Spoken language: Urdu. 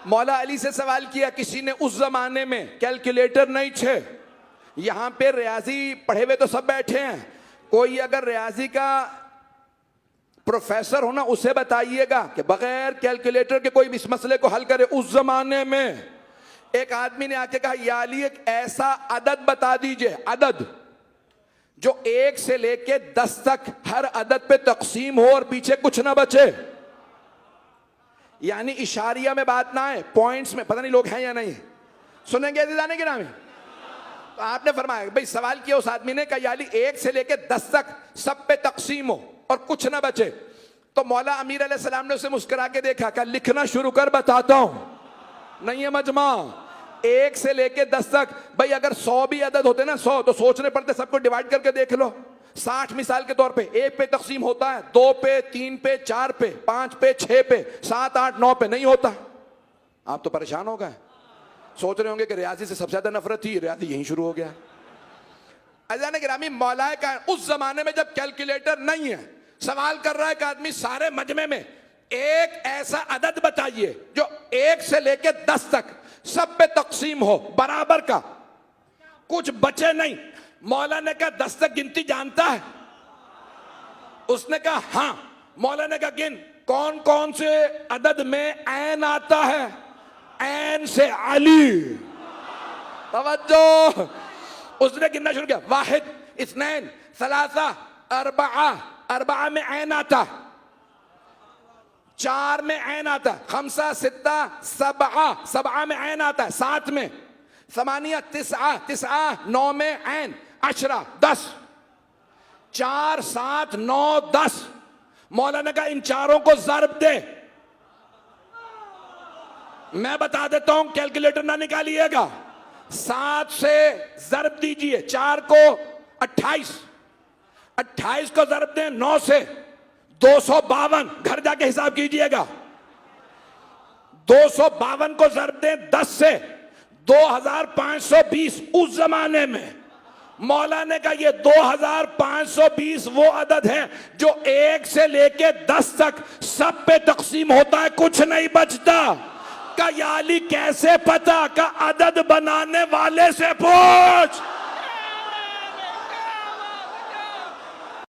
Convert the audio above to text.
مولا علی سے سوال کیا, کسی نے اس زمانے میں کیلکولیٹر نہیں تھے, یہاں پہ ریاضی پڑھے ہوئے تو سب بیٹھے ہیں, کوئی اگر ریاضی کا پروفیسر ہونا اسے بتائیے گا کہ بغیر کیلکولیٹر کے کوئی اس مسئلے کو حل کرے. اس زمانے میں ایک آدمی نے آ کے کہا, یا علی ایک ایسا عدد بتا دیجئے, عدد جو 1 سے لے کے 10 تک ہر عدد پہ تقسیم ہو اور پیچھے کچھ نہ بچے. یعنی اشاریہ میں بات نہ ہے, پوائنٹس میں. پتہ نہیں لوگ ہیں یا نہیں سنیں گے عزیزان گرامی. تو آپ نے فرمایا, بھئی سوال کیا اس آدمی نے, کہا یا علی 1 سے لے کے 10 تک سب پہ تقسیم ہو اور کچھ نہ بچے. تو مولا امیر علیہ السلام نے اسے مسکرا کے دیکھا, کہا لکھنا شروع کر, بتاتا ہوں. نہیں ہے مجمع, 1 سے لے کے 10 تک. بھئی اگر 100 بھی عدد ہوتے نا, 100 تو سوچنے پڑتے, سب کو ڈیوائیڈ کر کے دیکھ لو. 60 مثال کے طور پہ 1 پہ تقسیم ہوتا ہے, 2 پہ, 3 پہ, 4 پہ, 5 پہ, 6 پہ, 7, 8, 9 پہ نہیں ہوتا. آپ تو پریشان ہو گئے, سوچ رہے ہوں گے کہ ریاضی سے سب سے زیادہ نفرت تھی, ریاضی یہیں شروع ہو گیا. عزیزان گرامی, مولا کا اس زمانے میں جب کیلکولیٹر نہیں ہے, سوال کر رہا ہے کہ آدمی سارے مجمع میں ایک ایسا عدد بتائیے جو 1 سے لے کے 10 تک سب پہ تقسیم ہو برابر کا, کچھ بچے نہیں. مولا نے کہا 10 تک گنتی جانتا ہے؟ اس نے کہا ہاں. مولا نے کہا گن, کون کون سے عدد میں عین آتا ہے؟ عین سے علی. توجہ, اس نے گننا شروع کیا, 1 2 3 4 4 میں عین آتا, 4 میں عین آتا, 5 6 7 7 میں عین آتا ہے, 7 میں 8 9 9 میں عین, 10 10 4 7 9 10. مولا نے کہا ان چاروں کو ضرب دے. میں بتا دیتا ہوں, کیلکولیٹر نہ نکالیے گا. 7 سے ضرب دیجئے 4 کو, 28 28 کو ضرب دیں 9 سے, 252. گھر جا کے حساب کیجئے گا. 252 کو ضرب دیں 10 سے, 2520. اس زمانے میں مولا نے کہا یہ 2520 وہ عدد ہے جو 1 سے لے کے 10 تک سب پہ تقسیم ہوتا ہے, کچھ نہیں بچتا. کہ یا علی کیسے پتا؟ کہ عدد بنانے والے سے پوچھ.